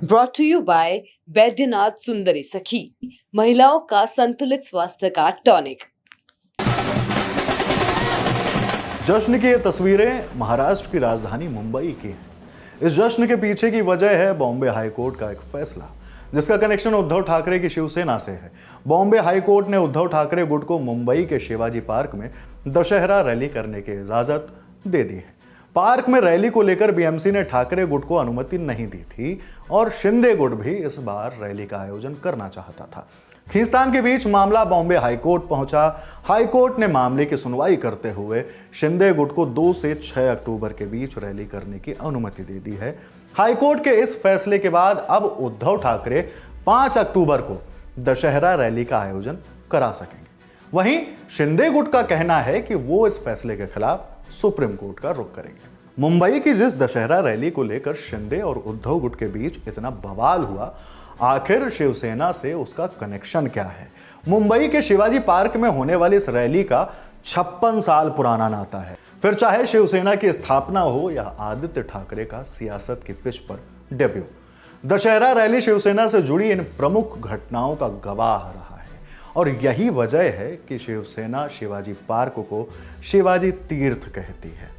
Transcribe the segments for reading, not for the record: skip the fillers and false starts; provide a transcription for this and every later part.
Brought to you by Baidyanath Sundari Sakhi, महिलाओं का संतुलित स्वास्थ्य का टॉनिक। जश्न की ये तस्वीरें महाराष्ट्र की राजधानी मुंबई की हैं। इस जश्न के पीछे की वजह है बॉम्बे हाई कोर्ट का एक फैसला, जिसका कनेक्शन उद्धव ठाकरे की शिवसेना से है। बॉम्बे हाई कोर्ट ने उद्धव ठाकरे गुट को मुंबई के शिवाजी पार्क में दशहरा रैली करने की इजाजत दे दी है। पार्क में रैली को लेकर बीएमसी ने ठाकरे गुट को अनुमति नहीं दी थी और शिंदे गुट भी इस बार रैली का आयोजन करना चाहता था। खींचतान के बीच मामला बॉम्बे हाईकोर्ट पहुंचा। हाईकोर्ट ने मामले की सुनवाई करते हुए शिंदे गुट को 2 से 6 अक्टूबर के बीच रैली करने की अनुमति दे दी है। हाईकोर्ट के इस फैसले के बाद अब उद्धव ठाकरे 5 अक्टूबर को दशहरा रैली का आयोजन करा सकेंगे। वहीं शिंदे गुट का कहना है कि वो इस फैसले के खिलाफ सुप्रीम कोर्ट का रुख करेंगे। मुंबई की जिस दशहरा रैली को लेकर शिंदे और उद्धव गुट के बीच इतना बवाल हुआ, आखिर शिवसेना से उसका कनेक्शन क्या है? मुंबई के शिवाजी पार्क में होने वाली इस रैली का 56 साल पुराना नाता है। फिर चाहे शिवसेना की स्थापना हो या आदित्य ठाकरे का सियासत की पिच पर डेब्यू, दशहरा रैली शिवसेना से जुड़ी इन प्रमुख घटनाओं का गवाह रहा है। और यही वजह है कि शिवसेना शिवाजी पार्क को शिवाजी तीर्थ कहती है।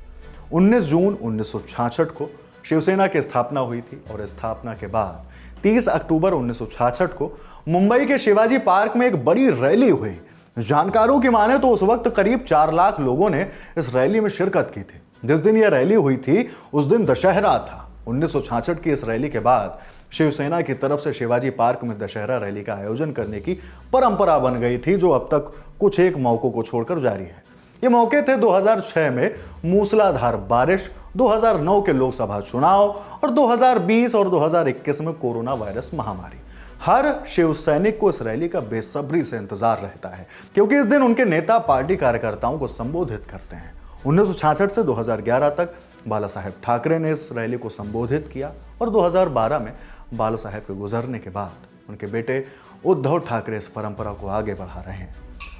19 जून 1966 को शिवसेना की स्थापना हुई थी और स्थापना के बाद 30 अक्टूबर 1966 को मुंबई के शिवाजी पार्क में एक बड़ी रैली हुई। जानकारों की माने तो उस वक्त करीब 4 लाख लोगों ने इस रैली में शिरकत की थी। जिस दिन यह रैली हुई थी उस दिन दशहरा था। 1966 की इस रैली के बाद शिवसेना की तरफ से शिवाजी पार्क में दशहरा रैली का आयोजन करने की परंपरा बन गई थी, जो अब तक कुछ एक मौकों को छोड़कर जारी है। ये मौके थे 2006 में मूसलाधार बारिश, 2009 के लोकसभा चुनाव और 2020 और 2021 में कोरोना वायरस महामारी। हर शिव सैनिक को इस रैली का बेसब्री से इंतजार रहता है, क्योंकि इस दिन उनके नेता पार्टी कार्यकर्ताओं को संबोधित करते हैं। 1966 से 2011 तक बाला साहेब ठाकरे ने इस रैली को संबोधित किया और 2012 में बाला साहेब के गुजरने के बाद उनके बेटे उद्धव ठाकरे इस परंपरा को आगे बढ़ा रहे हैं।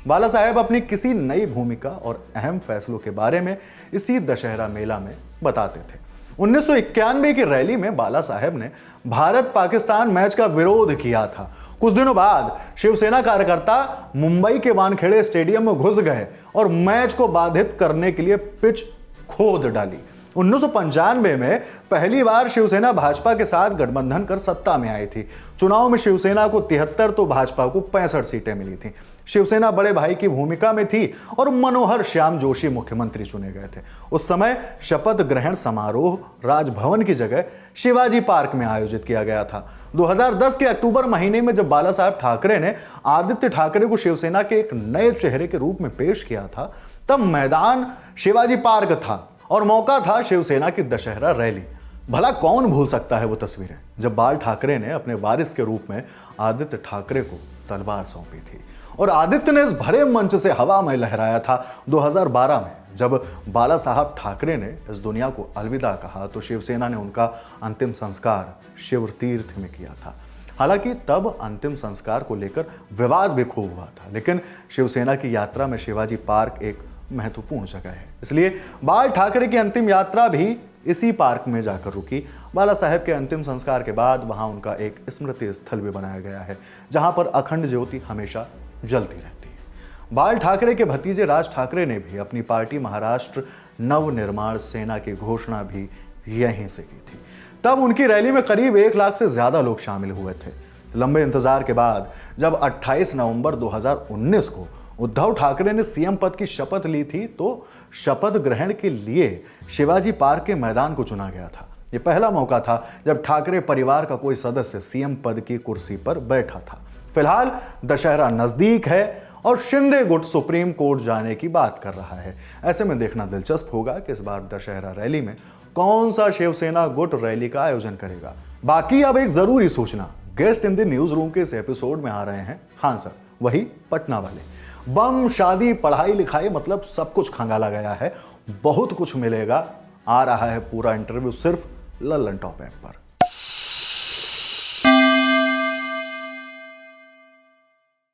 बाला साहेब अपनी किसी नई भूमिका और अहम फैसलों के बारे में इसी दशहरा मेला में बताते थे। 1991 की रैली में बाला साहेब ने भारत पाकिस्तान मैच का विरोध किया था। कुछ दिनों बाद शिवसेना कार्यकर्ता मुंबई के वानखेड़े स्टेडियम में घुस गए और मैच को बाधित करने के लिए पिच खोद डाली। 1995 में पहली बार शिवसेना भाजपा के साथ गठबंधन कर सत्ता में आई थी। चुनाव में शिवसेना को 73 तो भाजपा को 65 सीटें मिली थी। शिवसेना बड़े भाई की भूमिका में थी और मनोहर श्याम जोशी मुख्यमंत्री चुने गए थे। उस समय शपथ ग्रहण समारोह राजभवन की जगह शिवाजी पार्क में आयोजित किया गया था। 2010 के अक्टूबर महीने में जब बाला साहब ठाकरे ने आदित्य ठाकरे को शिवसेना के एक नए चेहरे के रूप में पेश किया था, तब मैदान शिवाजी पार्क था और मौका था शिवसेना की दशहरा रैली। भला कौन भूल सकता है वो तस्वीरें, जब बाल ठाकरे ने अपने वारिस के रूप में आदित्य ठाकरे को तलवार सौंपी थी और आदित्य ने इस भरे मंच से हवा में लहराया था। 2012 में जब बाला साहब ठाकरे ने इस दुनिया को अलविदा कहा तो शिवसेना ने उनका अंतिम संस्कार शिव तीर्थ में किया था। हालांकि तब अंतिम संस्कार को लेकर विवाद भी खूब हुआ था, लेकिन शिवसेना की यात्रा में शिवाजी पार्क एक महत्वपूर्ण जगह है, इसलिए बाल ठाकरे की अंतिम यात्रा भी इसी पार्क में जाकर रुकी। बाला साहेब के अंतिम संस्कार के बाद वहां उनका एक स्मृति स्थल भी बनाया गया है, जहां पर अखंड ज्योति हमेशा जलती रहती है। बाल ठाकरे के भतीजे राज ठाकरे ने भी अपनी पार्टी महाराष्ट्र नवनिर्माण सेना की घोषणा भी यहीं से की थी। तब उनकी रैली में करीब 1 लाख से ज्यादा लोग शामिल हुए थे। लंबे इंतजार के बाद जब 28 नवंबर 2019 को उद्धव ठाकरे ने सीएम पद की शपथ ली थी, तो शपथ ग्रहण के लिए शिवाजी पार्क के मैदान को चुना गया था। यह पहला मौका था जब ठाकरे परिवार का कोई सदस्य सीएम पद की कुर्सी पर बैठा था। फिलहाल दशहरा नजदीक है और शिंदे गुट सुप्रीम कोर्ट जाने की बात कर रहा है। ऐसे में देखना दिलचस्प होगा कि इस बार दशहरा रैली में कौन सा शिवसेना गुट रैली का आयोजन करेगा। बाकी अब एक जरूरी सूचना, guest in the news room के इस एपिसोड में आ रहे हैं खान सर, वही पटना वाले। बम, शादी, पढ़ाई लिखाई, मतलब सब कुछ खंगाला गया है। बहुत कुछ मिलेगा। आ रहा है पूरा इंटरव्यू सिर्फ लल्लन टॉप ऐप पर।